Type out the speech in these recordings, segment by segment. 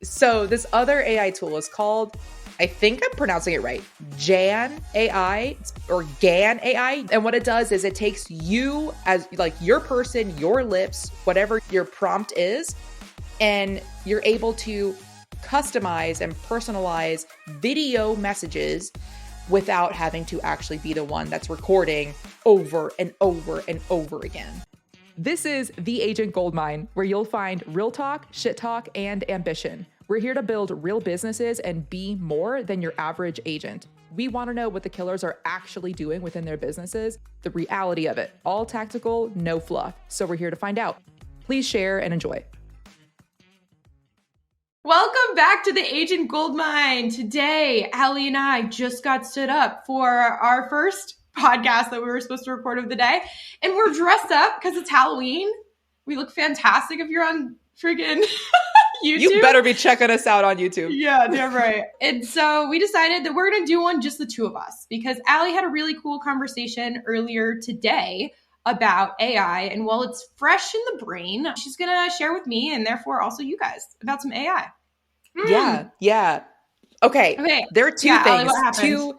So this other AI tool is called, I think I'm pronouncing it right, Gan.ai or Gan.ai. And what it does is it takes you as like your person, your lips, whatever your prompt is, and you're able to customize and personalize video messages without having to actually be the one that's recording over and over and over again. This is The Agent Goldmine, where you'll find real talk, shit talk, and ambition. We're here to build real businesses and be more than your average agent. We want to know what the killers are actually doing within their businesses, the reality of it. All tactical, no fluff. So we're here to find out. Please share and enjoy. Welcome back to The Agent Goldmine. Today, Allie and I just got stood up for our first podcast that we were supposed to record of the day. And we're dressed up because it's Halloween. We look fantastic if you're on friggin' YouTube. You better be checking us out on YouTube. Yeah, damn right. And so we decided that we're going to do one just the two of us because Allie had a really cool conversation earlier today about AI. And while it's fresh in the brain, she's going to share with me and therefore also you guys about some AI. Yeah. Okay. There are two things,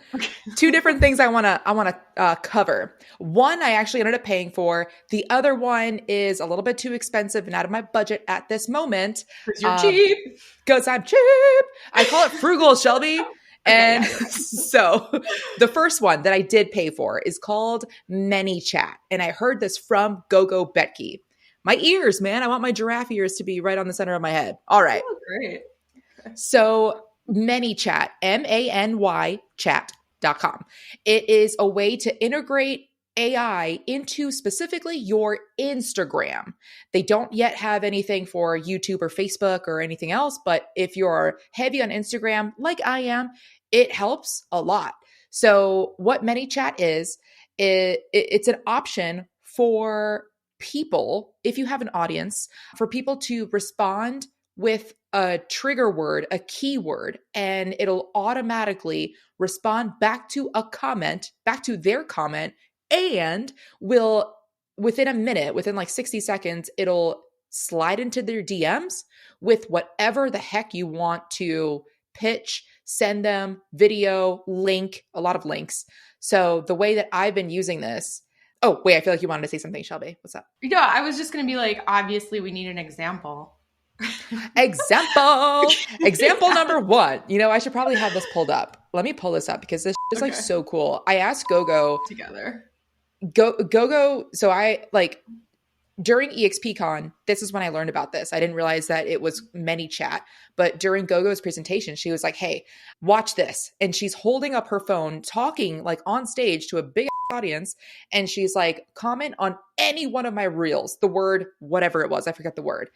two different things I want to cover. One, I actually ended up paying for. The other one is a little bit too expensive and out of my budget at this moment. Because you're cheap. Because I'm cheap. I call it frugal, Shelby. And so the first one that I did pay for is called Manychat. And I heard this from Gogo Betke. My ears, man. I want my giraffe ears to be right on the center of my head. All right. Oh, great. So Manychat, M-A-N-Y chat.com. It is a way to integrate AI into specifically your Instagram. They don't yet have anything for YouTube or Facebook or anything else, but if you're heavy on Instagram, like I am, it helps a lot. So what Manychat is, it's an option for people, if you have an audience, for people to respond with a trigger word, a keyword, and it'll automatically respond back to a comment, back to their comment, and will, within a minute, within like 60 seconds, it'll slide into their DMs with whatever the heck you want to pitch, send them, video, link, a lot of links. So the way that I've been using this, oh, wait, I feel like you wanted to say something, Shelby. What's up? Yeah, I was just going to be like, obviously we need an example. Example number one. You know, I should probably have this pulled up. Let me pull this up because this is like so cool. I asked Gogo together. Gogo. So I like during EXPCon, this is when I learned about this. I didn't realize that it was Manychat, but during Gogo's presentation, she was like, hey, watch this. And she's holding up her phone, talking like on stage to a big audience. And she's like, comment on any one of my reels, the word, whatever it was. I forget the word.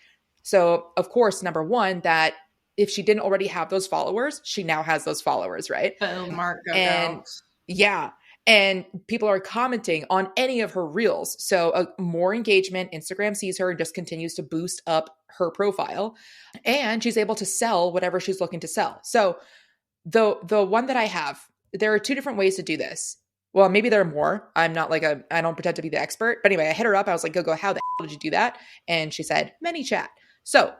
So of course, number one, that if she didn't already have those followers, she now has those followers, right? Boom, Mark, go. And yeah. And people are commenting on any of her reels. So more engagement, Instagram sees her and just continues to boost up her profile. And she's able to sell whatever she's looking to sell. So the one that I have, there are two different ways to do this. Well, maybe there are more. I'm not like I don't pretend to be the expert. But anyway, I hit her up. I was like, Gogo, how the hell did you do that? And she said, Manychat. So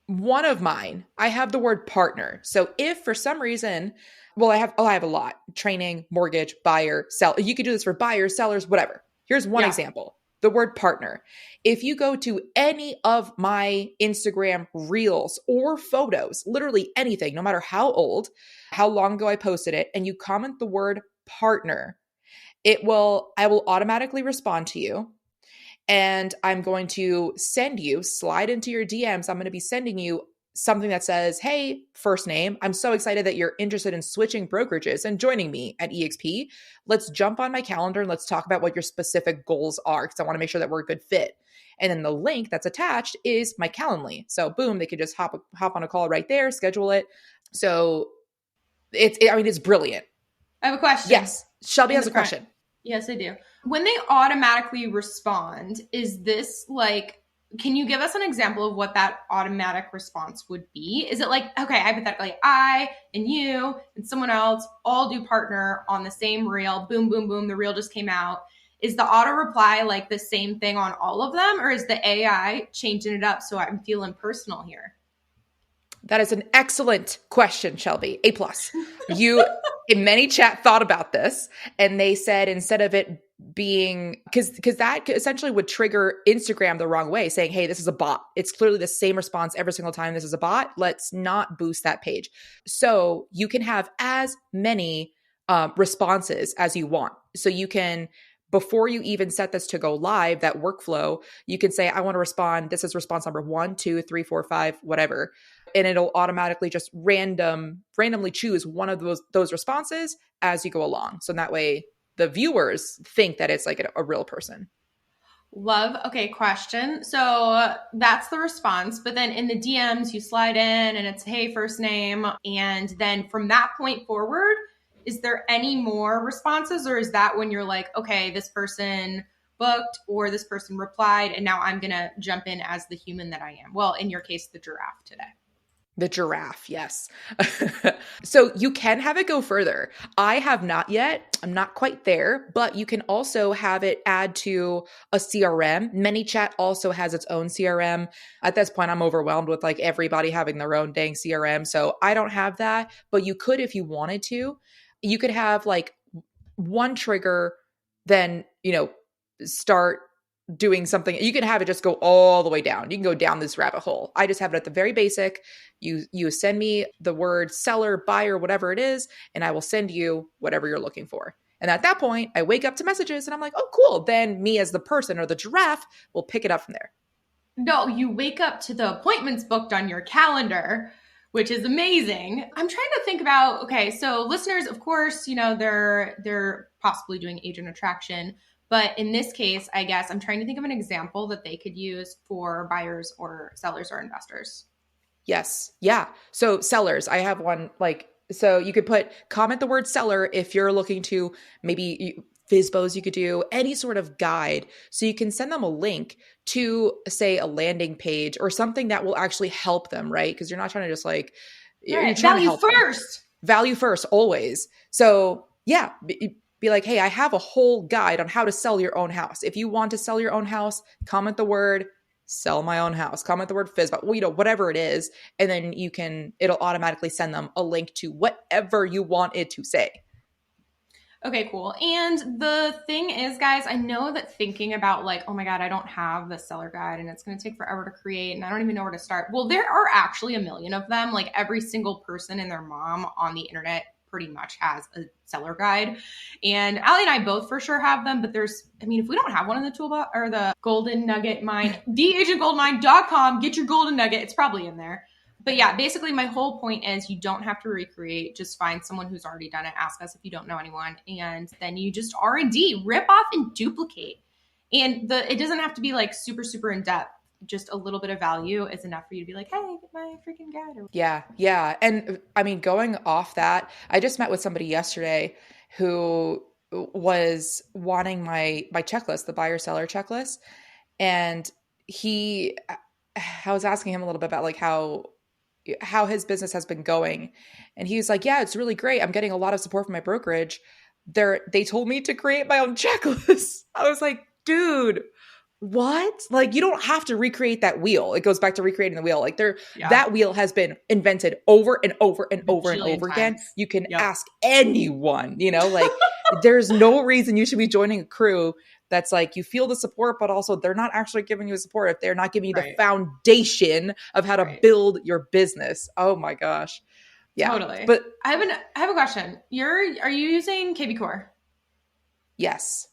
one of mine, I have the word partner. So if for some reason, well, I have a lot: training, mortgage, buyer, sell. You could do this for buyers, sellers, whatever. Here's one example: the word partner. If you go to any of my Instagram reels or photos, literally anything, no matter how old, how long ago I posted it, and you comment the word partner, I will automatically respond to you. And I'm going to slide into your DMs. I'm going to be sending you something that says, hey, first name, I'm so excited that you're interested in switching brokerages and joining me at EXP. Let's jump on my calendar and let's talk about what your specific goals are, because I want to make sure that we're a good fit. And then the link that's attached is my Calendly. So boom, they could just hop on a call right there, schedule it. So it's brilliant. I have a question. Yes. Shelby has a question. Yes, I do. When they automatically respond, is this like, can you give us an example of what that automatic response would be? Is it like, okay, hypothetically, I and you and someone else all do partner on the same reel, boom, boom, boom, the reel just came out. Is the auto reply like the same thing on all of them, or is the AI changing it up so I'm feeling personal here? That is an excellent question, Shelby. A plus. You in Manychat thought about this, and they said instead of it being because that essentially would trigger Instagram the wrong way, saying, "Hey, this is a bot. It's clearly the same response every single time. This is a bot. Let's not boost that page." So you can have as many responses as you want. So you can, before you even set this to go live, that workflow, you can say, I want to respond. This is response number 1, 2, 3, 4, 5, whatever. And it'll automatically just randomly choose one of those responses as you go along. So that way the viewers think that it's like a real person. Love. Okay, question. So that's the response. But then in the DMs, you slide in and it's, hey, first name. And then from that point forward, is there any more responses, or is that when you're like, okay, this person booked or this person replied, and now I'm going to jump in as the human that I am? Well, in your case, the giraffe today. The giraffe, yes. So you can have it go further. I have not yet. I'm not quite there, but you can also have it add to a CRM. Manychat also has its own CRM. At this point, I'm overwhelmed with like everybody having their own dang CRM. So I don't have that, but you could if you wanted to. You could have like one trigger, then, start doing something. You can have it just go all the way down. You can go down this rabbit hole. I just have it at the very basic. You send me the word seller, buyer, whatever it is, and I will send you whatever you're looking for. And at that point, I wake up to messages and I'm like, oh, cool. Then me as the person or the giraffe will pick it up from there. No, you wake up to the appointments booked on your calendar, which is amazing. I'm trying to think about, okay, so listeners, of course, they're possibly doing agent attraction. But in this case, I guess I'm trying to think of an example that they could use for buyers or sellers or investors. Yes. Yeah. So sellers, I have one so you could comment the word seller if you're looking to maybe Fizbos, you could do any sort of guide. So you can send them a link to, say, a landing page or something that will actually help them, right? Because you're not trying to just you're trying value to help first. Them. Value first, always. So yeah, be like, hey, I have a whole guide on how to sell your own house. If you want to sell your own house, comment the word sell my own house, comment the word Fizbo, whatever it is. And then it'll automatically send them a link to whatever you want it to say. Okay, cool. And the thing is, guys, I know that thinking about oh my God, I don't have the seller guide and it's going to take forever to create and I don't even know where to start. Well, there are actually a million of them. Like every single person and their mom on the internet pretty much has a seller guide. And Allie and I both for sure have them, but if we don't have one in the toolbox or the golden nugget mine, theagentgoldmine.com, get your golden nugget. It's probably in there. But yeah, basically my whole point is you don't have to recreate. Just find someone who's already done it. Ask us if you don't know anyone. And then you just R&D, rip off and duplicate. And it doesn't have to be super, super in depth. Just a little bit of value is enough for you to be like, hey, get my freaking guide. Yeah. And going off that, I just met with somebody yesterday who was wanting my checklist, the buyer seller checklist. And I was asking him a little bit about how his business has been going. And he was like, yeah, it's really great. I'm getting a lot of support from my brokerage. They told me to create my own checklist. I was like, dude, what? You don't have to recreate that wheel. It goes back to recreating the wheel. That wheel has been invented over and over and over and over again. You can ask anyone, there's no reason you should be joining a crew that's you feel the support, but also they're not actually giving you support if they're not giving you the foundation of how to build your business. Oh my gosh. Yeah. Totally. But I have a question. Are you using KV Core? Yes.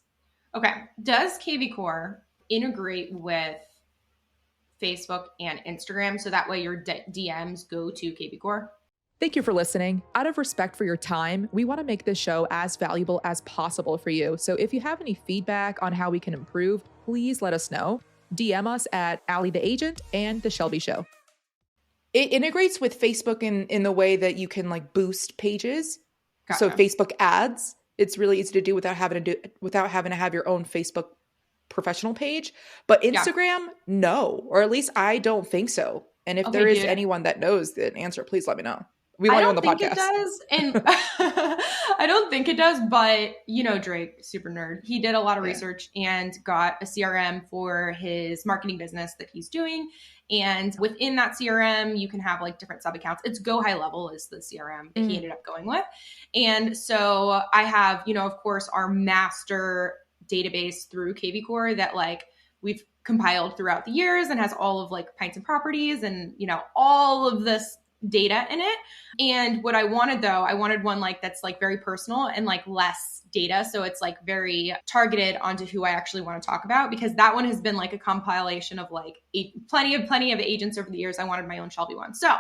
Okay. Does KV Core integrate with Facebook and Instagram so that way your DMs go to KV Core? Thank you for listening. Out of respect for your time, we want to make this show as valuable as possible for you. So if you have any feedback on how we can improve, please let us know. DM us at Allie the Agent and The Shelby Show. It integrates with Facebook in the way that you can boost pages. Gotcha. So Facebook ads, it's really easy to do without having to have your own Facebook professional page. But Instagram, no, or at least I don't think so. And if there is anyone that knows the answer, please let me know. We want you on the podcast. I don't think it does. And I don't think it does, but Drake, super nerd. He did a lot of research and got a CRM for his marketing business that he's doing. And within that CRM, you can have like different sub accounts. It's Go High Level is the CRM that he ended up going with. And so I have, of course, our master database through KV Core that like we've compiled throughout the years and has all of like pints and properties and, all of this data in it. And what I wanted though, I wanted one like that's like very personal and like less data. So it's like very targeted onto who I actually want to talk about, because that one has been like a compilation of like plenty of agents over the years. I wanted my own Shelby one. So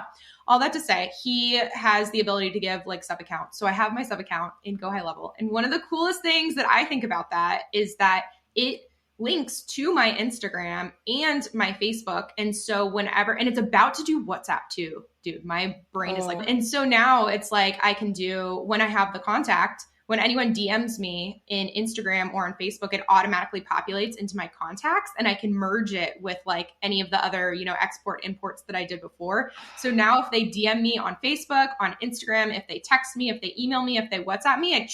all that to say, he has the ability to give like sub accounts. So I have my sub account in Go High Level. And one of the coolest things that I think about that is that it links to my Instagram and my Facebook. And so whenever, and it's about to do WhatsApp too, dude, my brain is like, and so now it's like, I can do, when I have the contact, when anyone DMs me in Instagram or on Facebook, it automatically populates into my contacts and I can merge it with like any of the other, export imports that I did before. So now if they DM me on Facebook, on Instagram, if they text me, if they email me, if they WhatsApp me, it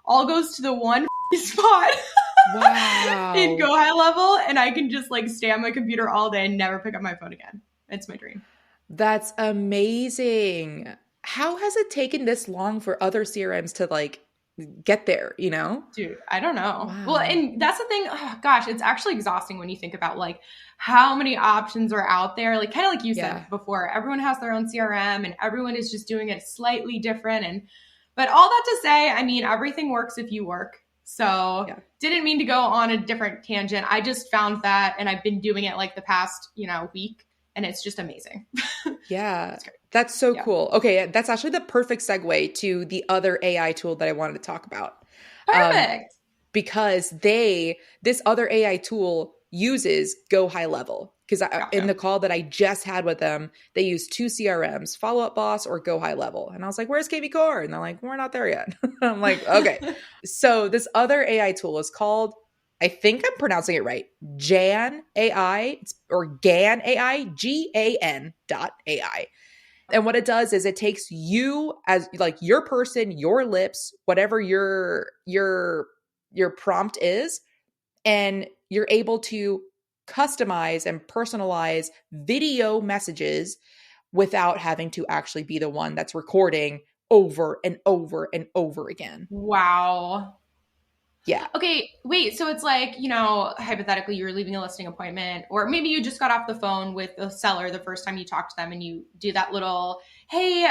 all goes to the one spot. Wow. In Go High Level, and I can just like stay on my computer all day and never pick up my phone again. It's my dream. That's amazing. How has it taken this long for other CRMs to like get there, Dude, I don't know. Wow. Well, and that's the thing. Oh, gosh, it's actually exhausting when you think about like how many options are out there. Like kind of like you said before, everyone has their own CRM and everyone is just doing it slightly different. But all that to say, I mean, everything works if you work. So didn't mean to go on a different tangent. I just found that, and I've been doing it like the past, week, and it's just amazing. Yeah. That's so cool. Okay. That's actually the perfect segue to the other AI tool that I wanted to talk about. Perfect. Because this other AI tool uses Go High Level. Because in the call that I just had with them, they use 2 CRMs, Follow Up Boss or Go High Level. And I was like, where's KV Core? And they're like, we're not there yet. I'm like, okay. So this other AI tool is called, I think I'm pronouncing it right, Gan.ai or Gan.ai, Gan.ai. And what it does is it takes you as like your person, your lips, whatever your prompt is, and you're able to customize and personalize video messages without having to actually be the one that's recording over and over and over again. Wow. Yeah. Okay, wait. So it's like, hypothetically, you're leaving a listing appointment, or maybe you just got off the phone with the seller the first time you talked to them and you do that little, hey,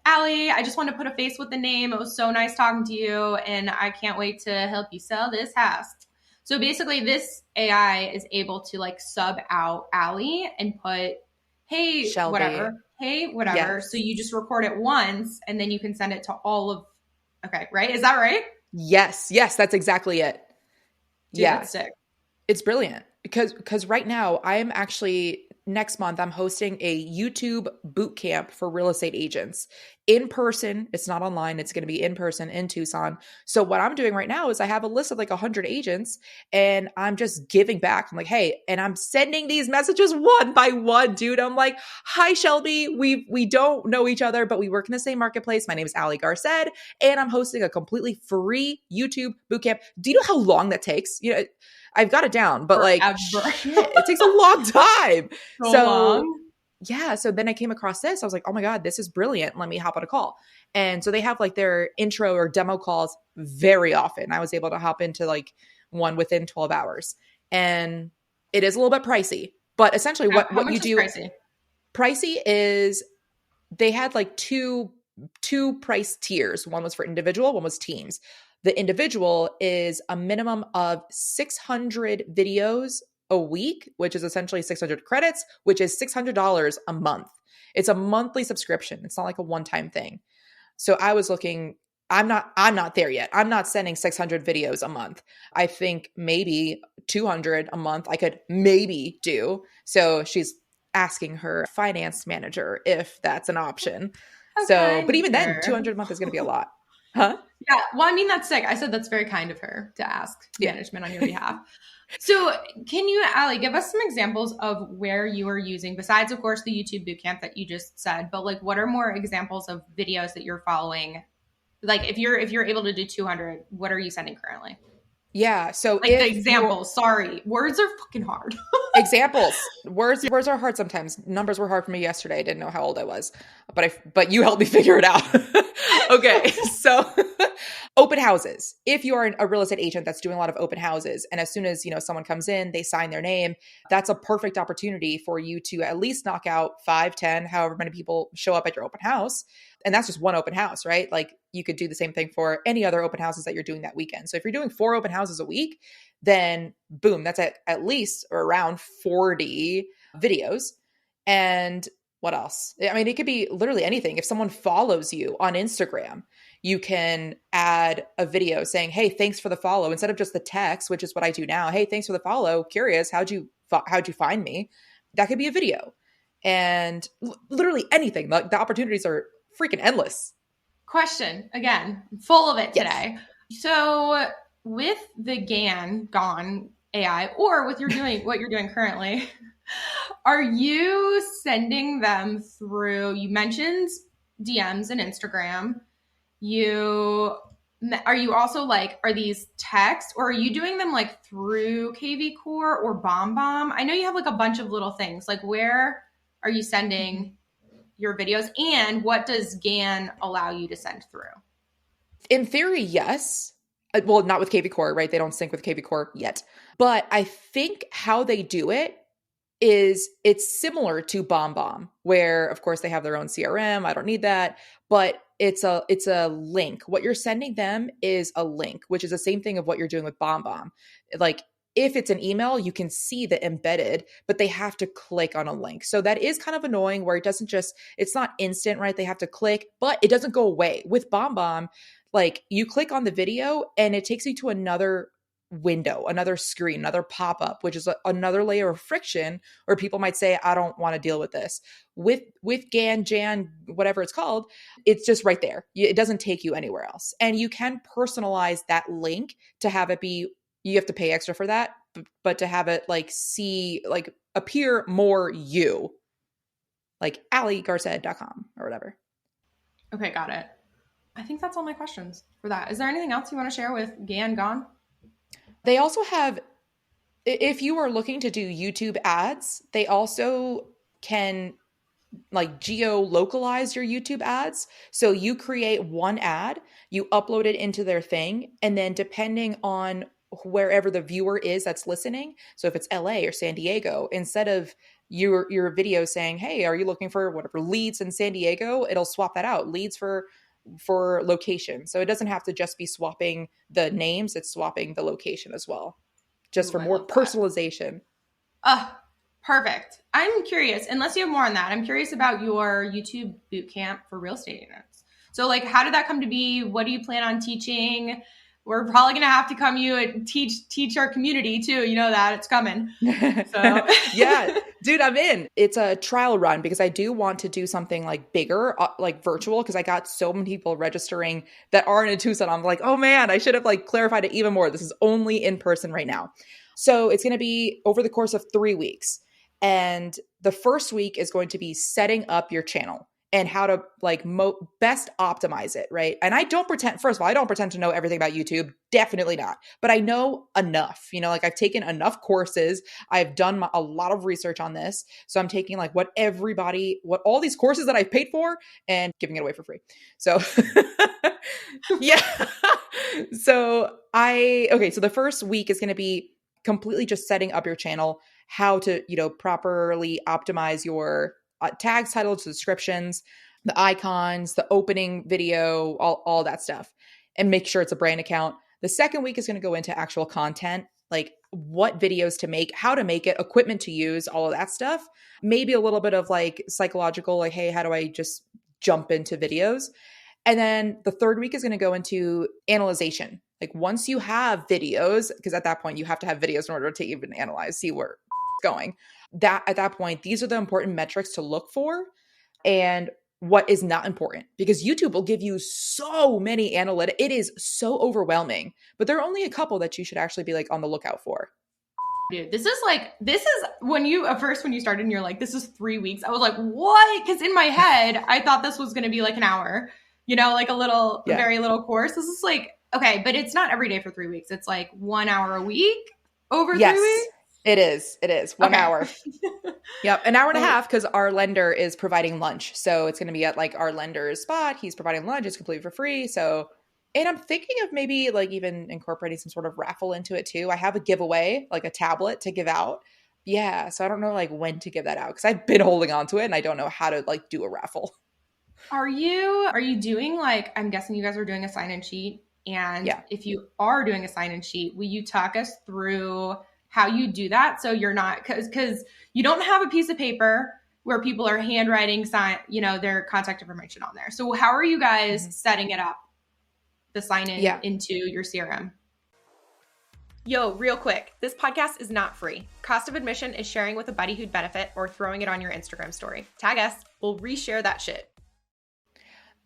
Allie, I just wanted to put a face with the name. It was so nice talking to you, and I can't wait to help you sell this house. So basically, this AI is able to like sub out Allie and put, hey, Shelby. whatever. Hey, whatever. Yes. So you just record it once, and then you can send it to all of, okay, right? Is that right? Yes, that's exactly it. Dude, that's sick. It's brilliant because right now I'm actually next month I'm hosting a YouTube bootcamp for real estate agents in person. It's not online. It's going to be in person in Tucson. So what I'm doing right now is I have a list of like 100 agents and I'm just giving back. I'm like, hey, and I'm sending these messages one by one, dude. I'm like, hi, Shelby. We don't know each other, but we work in the same marketplace. My name is Allie Garced, and I'm hosting a completely free YouTube bootcamp. Do you know how long that takes? I've got it down, but like, shit, it takes a long time. So yeah. So then I came across this. I was like, oh my God, this is brilliant. Let me hop on a call. And so they have like their intro or demo calls very often. I was able to hop into like one within 12 hours. And it is a little bit pricey, but essentially what you do pricey is they had like two price tiers. One was for individual, one was teams. The individual is a minimum of 600 videos a week, which is essentially 600 credits, which is $600 a month. It's a monthly subscription. It's not like a one-time thing. So I was looking, I'm not there yet. I'm not sending 600 videos a month. I think maybe 200 a month I could maybe do. So she's asking her finance manager if that's an option. Okay, so, but even then 200 a month is going to be a lot. Huh? Yeah. Well, I mean, that's sick. I said that's very kind of her to ask management on your behalf. So can you, Allie, give us some examples of where you are using, besides, of course, the YouTube bootcamp that you just said, but like, what are more examples of videos that you're following? Like if you're able to do 200, what are you sending currently? Yeah. So Like the if you're example, sorry, words are fucking hard. examples, words are hard sometimes. Numbers were hard for me yesterday. I didn't know how old I was, but you helped me figure it out. Okay. So open houses. If you are a real estate agent that's doing a lot of open houses, and as soon as, someone comes in, they sign their name, that's a perfect opportunity for you to at least knock out 5, 10, however many people show up at your open house. And that's just one open house, right? Like you could do the same thing for any other open houses that you're doing that weekend. So if you're doing 4 open houses a week, then boom, that's at least or around 40 videos. And what else? I mean, it could be literally anything. If someone follows you on Instagram, you can add a video saying, "Hey, thanks for the follow," instead of just the text, which is what I do now. "Hey, thanks for the follow. Curious, how'd you find me?" That could be a video. And literally anything. The opportunities are freaking endless. Question again, full of it Yes. today. So with the Gan AI, or with what you're doing currently, are you sending them through? You mentioned DMs and Instagram. Are you also like, are these text, or are you doing them like through KV Core or BombBomb? I know you have like a bunch of little things. Like, where are you sending your videos, and what does Gan allow you to send through? In theory, yes. Well, not with KV Core, right? They don't sync with KV Core yet. But I think how they do it is it's similar to BombBomb, where of course they have their own CRM. I don't need that, but it's a link. What you're sending them is a link, which is the same thing of what you're doing with BombBomb. Like if it's an email, you can see the embedded, but they have to click on a link. So that is kind of annoying where it's not instant, right? They have to click, but it doesn't go away. With BombBomb, like you click on the video and it takes you to another window, another screen, another pop-up, which is another layer of friction where people might say, I don't want to deal with this. With Jan, whatever it's called, it's just right there. It doesn't take you anywhere else. And you can personalize that link to have it be, you have to pay extra for that, but to have it appear more you, like AllieGarcet.com or whatever. Okay, got it. I think that's all my questions for that. Is there anything else you want to share with Gan Gone? They also have, if you are looking to do YouTube ads, they also can like geo-localize your YouTube ads. So you create one ad, you upload it into their thing, and then depending on wherever the viewer is that's listening, so if it's LA or San Diego, instead of your video saying, "Hey, are you looking for whatever leads in San Diego?" it'll swap that out, leads for location. So it doesn't have to just be swapping the names, it's swapping the location as well, just Ooh, for I more love that. personalization. Perfect. I'm curious, unless you have more on that, I'm curious about your YouTube bootcamp for real estate agents. So like, how did that come to be? What do you plan on teaching? We're probably going to have to come you and teach our community too. You know that it's coming. So Yeah, dude, I'm in. It's a trial run because I do want to do something like bigger, like virtual, because I got so many people registering that aren't in Tucson. I'm like, oh man, I should have like clarified it even more. This is only in person right now. So it's going to be over the course of 3 weeks. And the first week is going to be setting up your channel and how to like best optimize it, right? And I don't pretend, first of all, I don't pretend to know everything about YouTube. Definitely not. But I know enough, like I've taken enough courses. I've done a lot of research on this. So I'm taking like what all these courses that I've paid for and giving it away for free. So yeah. So so the first week is going to be completely just setting up your channel, how to, properly optimize your tags, titles, descriptions, the icons, the opening video, all that stuff, and make sure it's a brand account. The second week is going to go into actual content, like what videos to make, how to make it, equipment to use, all of that stuff. Maybe a little bit of like psychological, like, hey, how do I just jump into videos? And then the third week is going to go into analyzation. Like once you have videos, because at that point you have to have videos in order to even analyze, see where it's going. That at that point, these are the important metrics to look for and what is not important, because YouTube will give you so many analytics. It is so overwhelming, but there are only a couple that you should actually be like on the lookout for. dude, this is when you at first, when you started and you're like, this is 3 weeks. I was like, what? Because in my head, I thought this was going to be like an hour, like a Yeah. very little course. This is like Okay, but it's not every day for 3 weeks. It's like 1 hour a week over 3 Yes, weeks. it is. It is 1 Okay. hour. Yep, an hour and a half because our lender is providing lunch. So it's going to be at like our lender's spot. He's providing lunch. It's completely for free. So, and I'm thinking of maybe like even incorporating some sort of raffle into it too. I have a giveaway, like a tablet to give out. Yeah, so I don't know like when to give that out because I've been holding on to it and I don't know how to like do a raffle. Are you doing like, I'm guessing you guys are doing a sign-in sheet. And Yeah. if you are doing a sign-in sheet, will you talk us through how you do that? So you're not, because you don't have a piece of paper where people are handwriting their contact information on there. So how are you guys Mhm. setting it up, the sign-in Yeah. into your CRM? Yo, real quick, this podcast is not free. Cost of admission is sharing with a buddy who'd benefit or throwing it on your Instagram story. Tag us, we'll reshare that shit.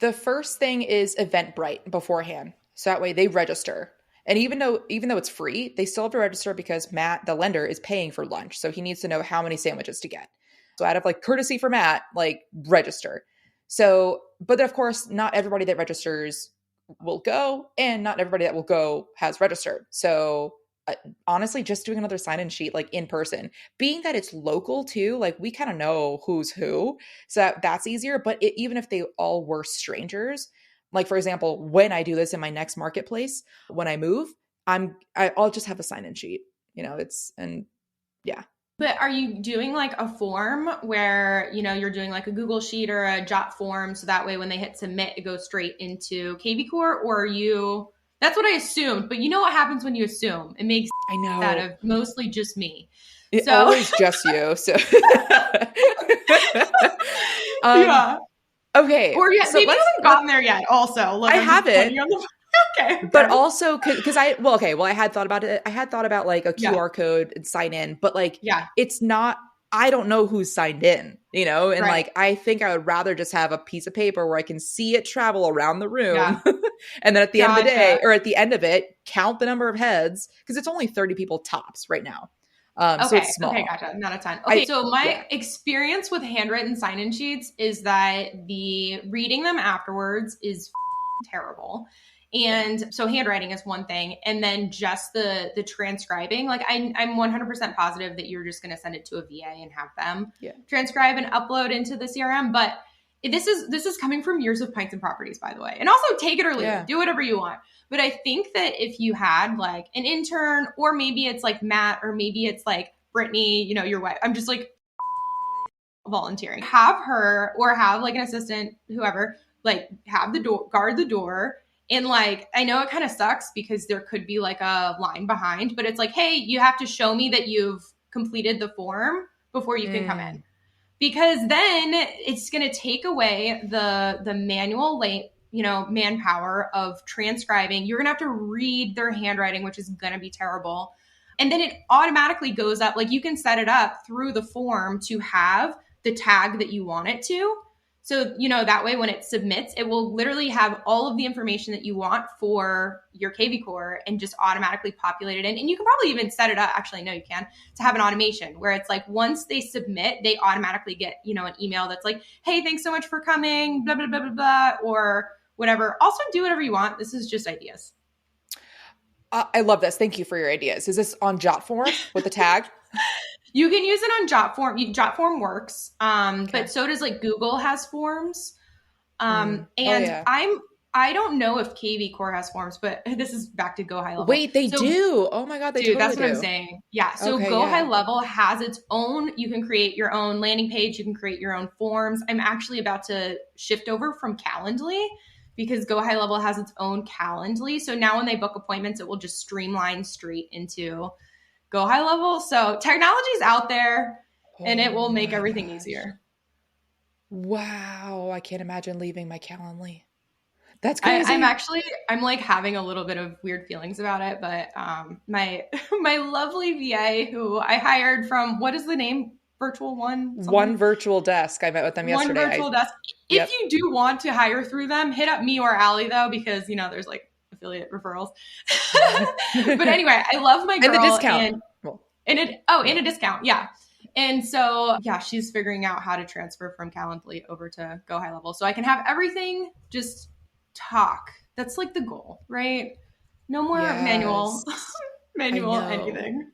The first thing is Eventbrite beforehand. So that way they register. And even though it's free, they still have to register because Matt, the lender, is paying for lunch. So he needs to know how many sandwiches to get. So out of like courtesy for Matt, like register. So, but then of course, not everybody that registers will go, and not everybody that will go has registered. So uh, honestly, just doing another sign-in sheet like in person, being that it's local too, like we kind of know who's who, so that's easier. But even if they all were strangers, like for example, when I do this in my next marketplace, when I move, I'll just have a sign-in sheet. It's and yeah. But are you doing like a form where, you're doing like a Google Sheet or a Jot form so that way when they hit submit, it goes straight into KV Core? Or that's what I assumed. But you know what happens when you assume? It makes I that know. of mostly just me. It So, always just you. So um yeah. okay. Or yeah, So maybe you let's haven't let gotten there yet. Also, like I I'm just haven't, pointing on the. Okay. but Okay. also because I had thought about it. I had thought about like a Yeah. QR code and sign in, but like Yeah. it's not, I don't know who's signed in, and Right. like I think I would rather just have a piece of paper where I can see it travel around the room. Yeah. And then at the end of the day, Gotcha. or at the end of it, count the number of heads because it's only 30 people tops right now. So it's Okay. Okay. small. Gotcha. Not a ton. Okay. I So my Yeah. experience with handwritten sign-in sheets is that the reading them afterwards is terrible. Yeah. And so handwriting is one thing. And then just the transcribing, like I'm 100% positive that you're just going to send it to a VA and have them Yeah. transcribe and upload into the CRM. But this is coming from years of Pints and Properties, by the way. And also take it or leave Yeah. it. Do whatever you want. But I think that if you had like an intern, or maybe it's like Matt, or maybe it's like Brittany, your wife, I'm just like volunteering. Have her or have like an assistant, whoever, like have the door, guard the door. And like, I know it kind of sucks because there could be like a line behind, but it's like, hey, you have to show me that you've completed the form before you can come in. Because then it's going to take away the manual manpower of transcribing. You're going to have to read their handwriting, which is going to be terrible. And then it automatically goes up. Like you can set it up through the form to have the tag that you want it to. So, that way when it submits, it will literally have all of the information that you want for your KV Core and just automatically populate it in. And you can probably even set it up. Actually, no, you can, to have an automation where it's like once they submit, they automatically get, an email that's like, hey, thanks so much for coming, blah, blah, blah, blah, blah, or whatever. Also do whatever you want. This is just ideas. I love this. Thank you for your ideas. Is this on Jotform with the tag? You can use it on Jotform. Jotform works, but so does like Google has forms. And yeah. I don't know if KV Core has forms, but this is back to Go High Level. Wait, they do. Oh my God, they totally that's what do. I'm saying. Yeah. So Okay, Go yeah. High Level has its own, you can create your own landing page. You can create your own forms. I'm actually about to shift over from Calendly because Go High Level has its own Calendly. So now when they book appointments, it will just streamline straight into Go High Level. So technology's out there and it will make everything easier. Wow. I can't imagine leaving my Calendly. That's crazy. I'm like having a little bit of weird feelings about it, but my lovely VA who I hired from, what is the name? Virtual One? Something? One Virtual Desk. I met with them yesterday. One Virtual Desk. If you do want to hire through them, hit up me or Allie though, because there's like affiliate referrals. But anyway, I love my girl. And the discount. And a discount. Yeah. And so, yeah, she's figuring out how to transfer from Calendly over to Go High Level. So I can have everything just talk. That's like the goal, right? No more manual, Yes. I manual know. anything.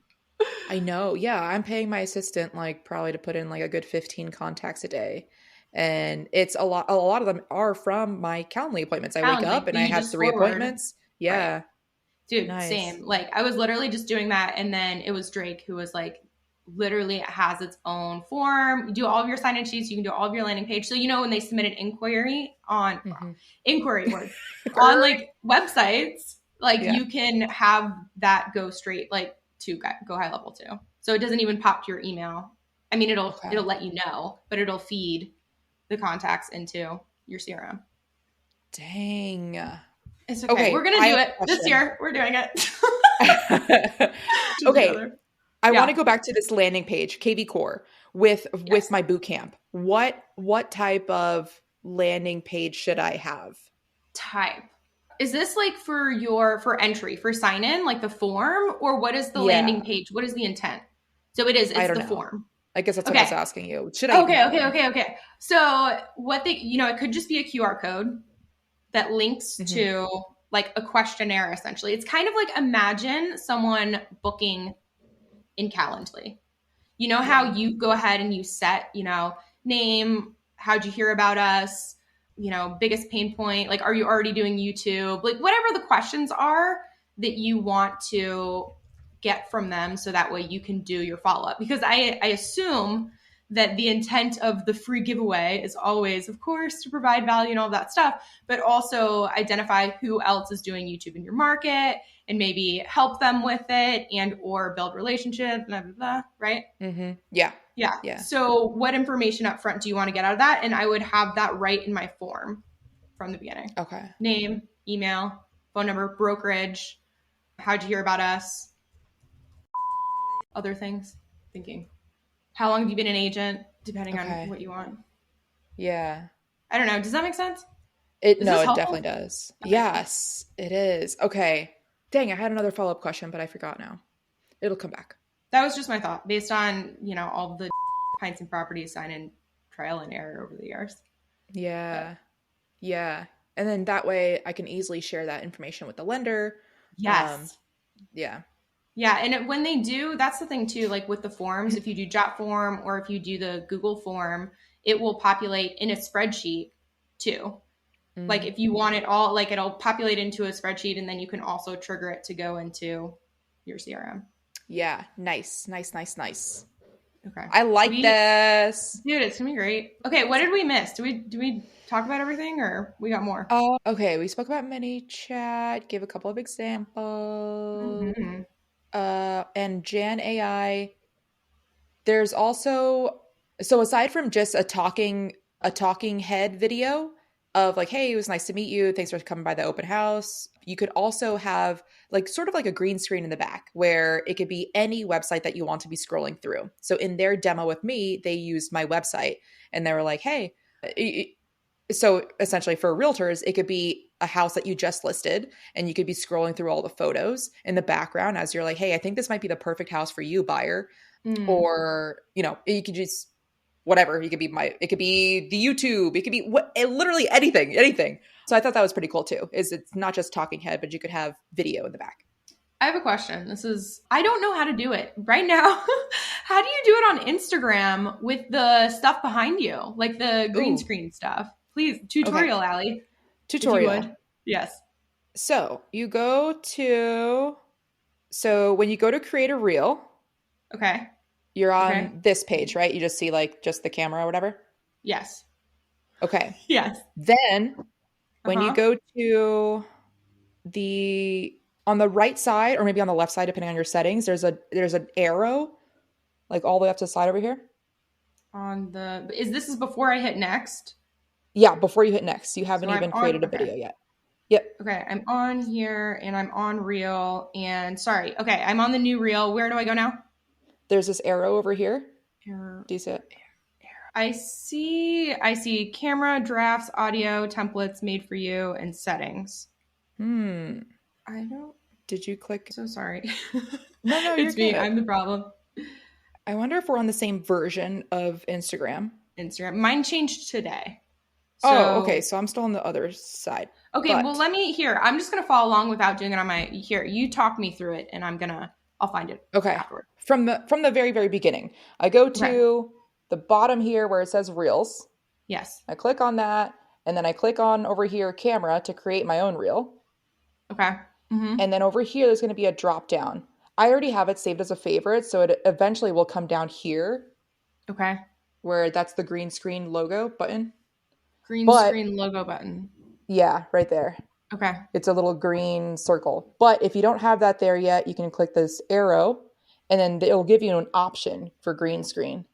I know. Yeah, I'm paying my assistant like probably to put in like a good 15 contacts a day. And it's a lot of them are from my Calendly appointments. I wake up Calendly and that I you have just 3 forward. appointments. Right. Yeah. Dude, Nice. same. Like I was literally just doing that, and then it was Drake who was like, literally it has its own form. You do all of your sign-in sheets, you can do all of your landing page. So when they submit an inquiry on Mhm. inquiry word on Er, like websites, like yeah. you can have that go straight like to go high level too. So it doesn't even pop to your email. I mean, it'll Okay. let you know, but it'll feed the contacts into your CRM. Dang. It's okay. We're Okay, gonna I do have it a this question. year. We're doing it Okay, together. I want to Yeah. go back to this landing page, KV Core, with Yes. my boot camp. What type of landing page should I have? Type. Is this like for entry, for sign in, like the form, or what is the landing Yeah, page? What is the intent? So I it's don't the know. form. I guess that's what I was Okay. asking you. Should I even Okay, have okay, one? okay, okay. So what it could just be a QR code that links Hmm. to like a questionnaire essentially. It's kind of like imagine someone booking in Calendly. You know Yeah. how you go ahead and you set, name, how'd you hear about us, biggest pain point, like are you already doing YouTube? Like whatever the questions are that you want to get from them so that way you can do your follow-up. Because I assume that the intent of the free giveaway is always, of course, to provide value and all that stuff, but also identify who else is doing YouTube in your market and maybe help them with it and or build relationships, blah, blah, blah, right? Yeah. Yeah. Yeah. So what information up front do you want to get out of that? And I would have that right in my form from the beginning. Okay. Name, email, phone number, brokerage, how'd you hear about us, other things. Thinking. How long have you been an agent? Depending on Okay. what you want. Yeah. I don't know. Does that make sense? It Is no, this it definitely helpful? does. Okay, cool. Yes, it is. Okay. Dang, I had another follow-up question, but I forgot now. It'll come back. That was just my thought based on, all the pints and properties sign in trial and error over the years. But Yeah. Yeah. And then that way I can easily share that information with the lender. Um, yes. yeah. Yeah, and when they do, that's the thing too. Like with the forms, if you do Jot form or if you do the Google form, it will populate in a spreadsheet too. Like Mm. if you want it all, like it'll populate into a spreadsheet, and then you can also trigger it to go into your CRM. Yeah. Nice. Nice, nice, nice. Okay, I like we this. dude, it's gonna be great. Okay, what So, did we miss? Do we talk about everything, or we got more? okay, we spoke about Manychat, gave a couple of examples. Mm-hmm. And Gan.ai. There's also, so aside from just a talking head video of like, hey, it was nice to meet you. Thanks for coming by the open house. You could also have like sort of like a green screen in the back where it could be any website that you want to be scrolling through. So in their demo with me, they used my website and they were like, hey, so essentially for realtors, it could be a house that you just listed and you could be scrolling through all the photos in the background as you're like, hey, I think this might be the perfect house for you, buyer. Mm. Or you could just whatever. It could be the YouTube, it could be literally anything. So I thought that was pretty cool too, is it's not just talking head, but you could have video in the back. I have a question. I don't know how to do it right now. How do you do it on Instagram with the stuff behind you, like the green Ooh, screen stuff? Please, okay. tutorial, Allie, if you Tutorial. would. Yes. So when you go to create a reel, Okay. you're Okay. on this page, right? You just see like just the camera or whatever. Yes. Okay. Yes. Then Uh when you huh. go to the on the right side or maybe on the left side, depending on your settings, there's an arrow like all the way up to the side over here. This is before I hit next? Yeah, before you hit next, you So haven't I'm even on. created a Okay. video yet. Yep. Okay. I'm on here and I'm on reel. And sorry. Okay. I'm on the new reel. Where do I go now? There's this arrow over here. Here. Do you see it? I see camera, drafts, audio, templates made for you, and settings. Hmm. I don't. Did you click? So sorry. No, no, you're It's me. good. I'm the problem. I wonder if we're on the same version of Instagram. Instagram. Mine changed today. Oh, okay. So So I'm still on the other side. okay, well, But let me here. I'm just gonna follow along without doing it on my here. You talk me through it, and I'll find it okay. afterward. From the very, very beginning, I go Okay. to the bottom here where it says Reels. Yes. I click on that, and then I click on over here camera to create my own reel. Okay. Mm-hmm. And then over here, there's going to be a drop down. I already have it saved as a favorite, so it eventually will come down here Okay. where that's the green screen logo button. Green But screen logo button. yeah, right there. Okay. It's a little green circle. But if you don't have that there yet, you can click this arrow and then it'll give you an option for green screen.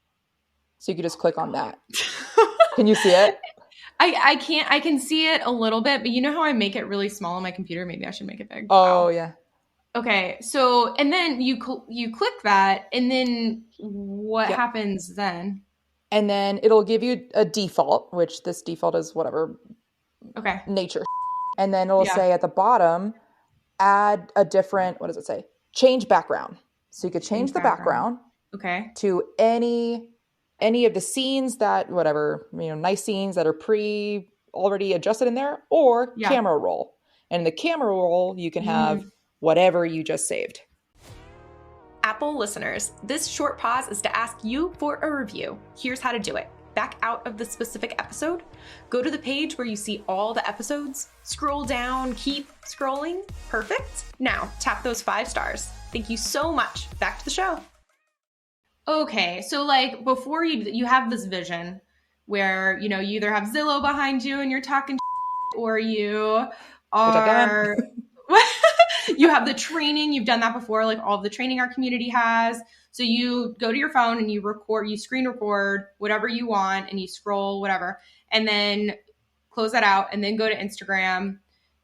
So you can just click on that. Can you see it? I can see it a little bit, but you know how I make it really small on my computer? Maybe I should make it big. Oh, Wow. yeah. Okay. So, and then you click that, and then what Yep. happens then? And then it'll give you a default, which this default is whatever Okay. nature. And then it'll Yeah. say at the bottom, add a different, what does it say? Change background. So you could change Change the background. background Okay. to any of the scenes that whatever, nice scenes that are pre already adjusted in there or Yeah. camera roll. And in the camera roll, you can have Mm. whatever you just saved. Apple listeners, this short pause is to ask you for a review. Here's how to do it. Back out of the specific episode, go to the page where you see all the episodes, scroll down, keep scrolling. Perfect. Now tap those 5 stars. Thank you so much. Back to the show. Okay, so like before you have this vision where, you either have Zillow behind you and you're talking or you Which I've done. are you have the training, you've done that before, like all of the training our community has. So you go to your phone and you screen record whatever you want and you scroll whatever, and then close that out and then go to Instagram,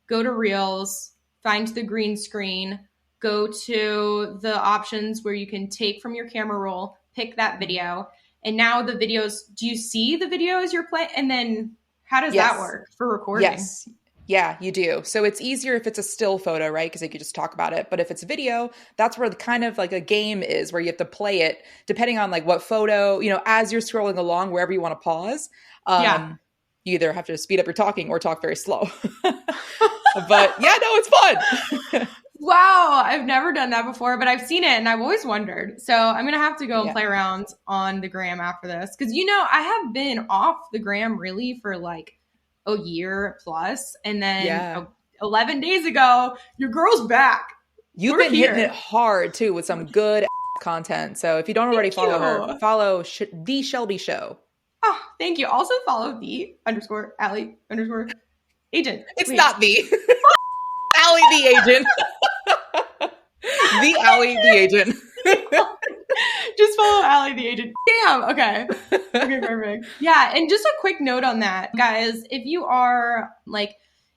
go to Reels, find the green screen, go to the options where you can take from your camera roll, pick that video. And now the videos, do you see the video as you're playing? And then how does that work for recording? Yes. Yeah, you do. So it's easier if it's a still photo, right? Because you could just talk about it. But if it's video, that's where the kind of like a game is where you have to play it depending on like what photo, as you're scrolling along, wherever you want to pause. You either have to speed up your talking or talk very slow. But yeah, no, it's fun. Wow, I've never done that before, but I've seen it and I've always wondered. So I'm going to have to go and play around on the gram after this. Because, I have been off the gram really for like a year plus. And then 11 days ago, your girl's back. You've been hitting it hard too with some good content. So if you don't already follow her, follow the Shelby Show. Oh, thank you. Also follow the_Allie_ agent. It's not the Allie the agent. The Allie the agent. Just follow Allie the agent. Damn. Okay. Okay, perfect. Yeah. And just a quick note on that, guys, if you are like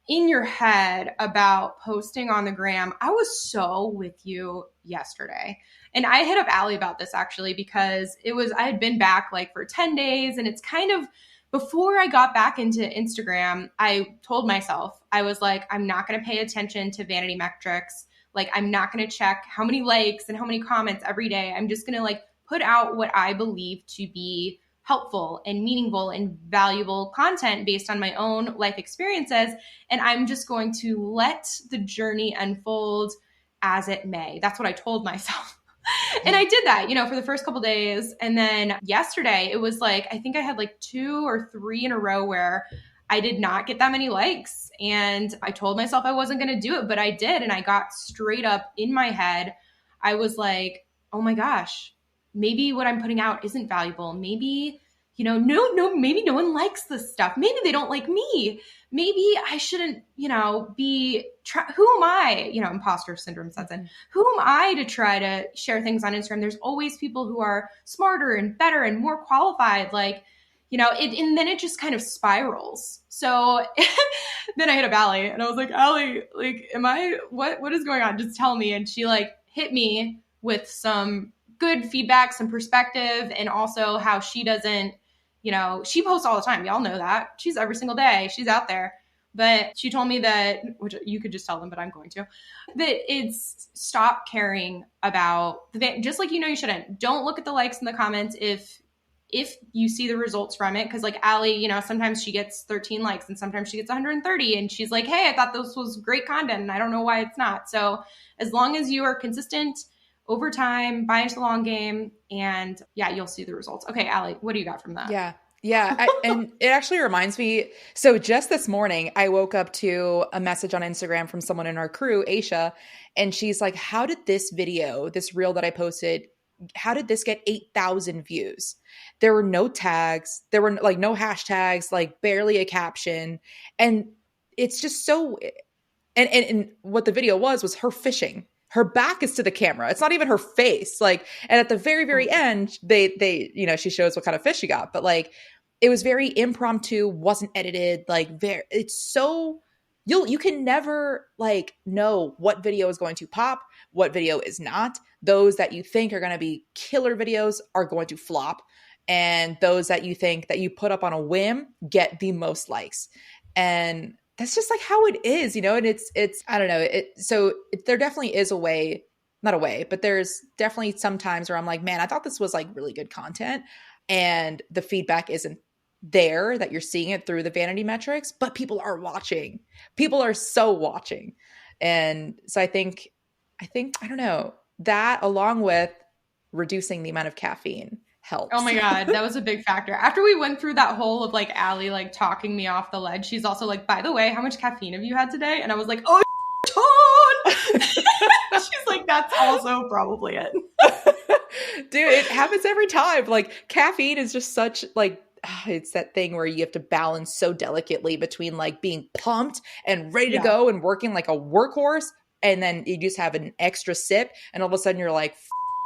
in your head about posting on the gram, I was so with you yesterday. And I hit up Allie about this actually, because I had been back like for 10 days and it's kind of, before I got back into Instagram, I told myself, I was like, I'm not going to pay attention to vanity metrics. Like, I'm not going to check how many likes and how many comments every day. I'm just going to like put out what I believe to be helpful and meaningful and valuable content based on my own life experiences. And I'm just going to let the journey unfold as it may. That's what I told myself. And I did that, for the first couple days. And then yesterday, it was like, I think I had like 2 or 3 in a row where I did not get that many likes. And I told myself I wasn't going to do it, but I did. And I got straight up in my head. I was like, oh my gosh, maybe what I'm putting out isn't valuable. Maybe, maybe no one likes this stuff. Maybe they don't like me. Maybe I shouldn't, who am I? Imposter syndrome sets in. Who am I to try to share things on Instagram? There's always people who are smarter and better and more qualified. Like, and then it just kind of spirals. So then I hit up Allie and I was like, Allie, like, what is going on? Just tell me. And she like hit me with some good feedback, some perspective, and also how she doesn't, she posts all the time. Y'all know that. She's every single day. She's out there. But she told me that, which you could just tell them, but I'm going to, that it's stop caring about just like, you shouldn't. Don't look at the likes and the comments if if you see the results from it, because like Allie, you know, sometimes she gets 13 likes and sometimes she gets 130 and she's like, hey, I thought this was great content and I don't know why it's not. So as long as you are consistent over time, buy into the long game, and yeah, you'll see the results. Okay, Allie, what do you got from that? Yeah. Yeah. And it actually reminds me. So just this morning, I woke up to a message on Instagram from someone in our crew, Aisha, and she's like, how did this video, this reel that I posted, how did this get 8,000 views? There were no tags. There were like no hashtags, like barely a caption. And it's just so, and what the video was her fishing. Her back is to the camera. It's not even her face. Like, and at the very, very end, they, you know, she shows what kind of fish she got, but like, it was very impromptu, wasn't edited. Like, it's so, you can never like know what video is going to pop, what video is not. Those that you think are going to be killer videos are going to flop. And those that you think that you put up on a whim get the most likes. And that's just like how it is, you know? And it's, I don't know. There definitely is a way, not a way, but there's definitely some times where I'm like, man, I thought this was like really good content. And the feedback isn't there, that you're seeing it through the vanity metrics, but people are watching. People are so watching. And so I think, I don't know, that along with reducing the amount of caffeine helps. Oh my God, that was a big factor. After we went through that whole of like Allie like talking me off the ledge, she's also like, by the way, how much caffeine have you had today? And I was like, oh, ton. She's like, that's also probably it. Dude, it happens every time. Like caffeine is just such like, it's that thing where you have to balance so delicately between like being pumped and ready to go and working like a workhorse. And then you just have an extra sip and all of a sudden you're like,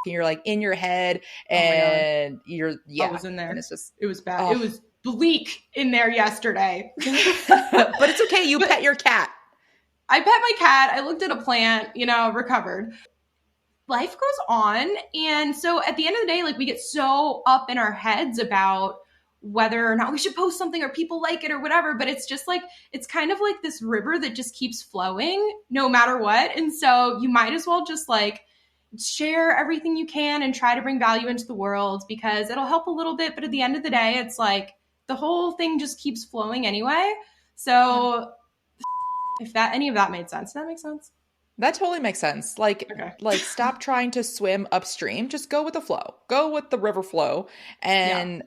and you're like in your head and I was in there. And it's just, it was bad. It was bleak in there yesterday. But it's okay. You pet your cat. I pet my cat. I looked at a plant, you know, recovered. Life goes on. And so at the end of the day, like we get so up in our heads about whether or not we should post something or people like it or whatever. But it's just like, it's kind of like this river that just keeps flowing no matter what. And so you might as well just like share everything you can and try to bring value into the world, because it'll help a little bit. But at the end of the day, it's like the whole thing just keeps flowing anyway. So if any of that made sense, does that make sense? That totally makes sense. Like, okay. Like stop trying to swim upstream. Just go with the flow. Go with the river flow. And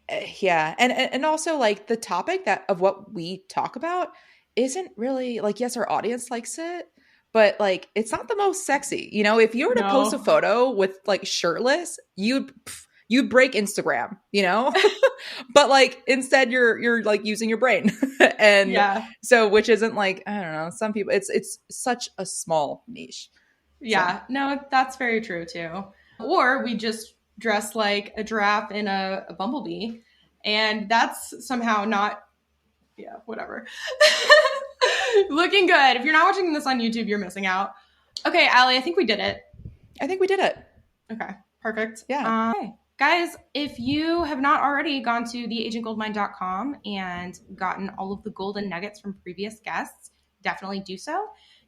and also like the topic of what we talk about isn't really like, yes, our audience likes it, but like it's not the most sexy. You know, if you were to post a photo with like shirtless, you'd break Instagram, you know? But like instead you're like using your brain. And so which isn't like, I don't know, some people it's such a small niche. Yeah. So. No, that's very true too. Or we just dress like a giraffe in a bumblebee, and that's somehow not whatever. Looking good. If you're not watching this on YouTube, you're missing out. Okay, Allie, I think we did it. Okay, perfect. Yeah. Okay. Guys, if you have not already gone to theagentgoldmine.com and gotten all of the golden nuggets from previous guests, definitely do so.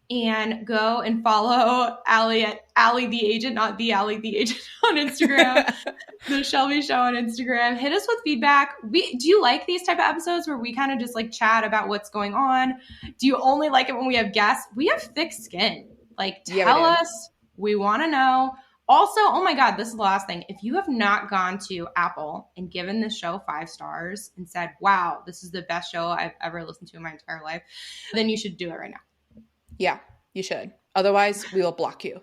And go and follow Allie at Allie the Agent, not the Allie the Agent on Instagram, the Shelby Show on Instagram. Hit us with feedback. Do you like these type of episodes where we kind of just like chat about what's going on? Do you only like it when we have guests? We have thick skin. Like tell us. We want to know. Also, oh my God, this is the last thing. If you have not gone to Apple and given this show 5 stars and said, wow, this is the best show I've ever listened to in my entire life, then you should do it right now. Yeah, you should. Otherwise, we will block you.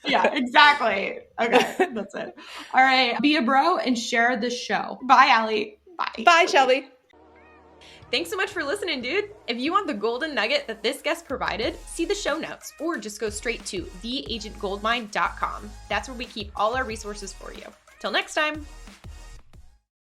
Yeah, exactly. Okay, that's it. All right. Be a bro and share the show. Bye, Allie. Bye. Bye, Shelby. Thanks so much for listening, dude. If you want the golden nugget that this guest provided, see the show notes or just go straight to theagentgoldmine.com. That's where we keep all our resources for you. Till next time.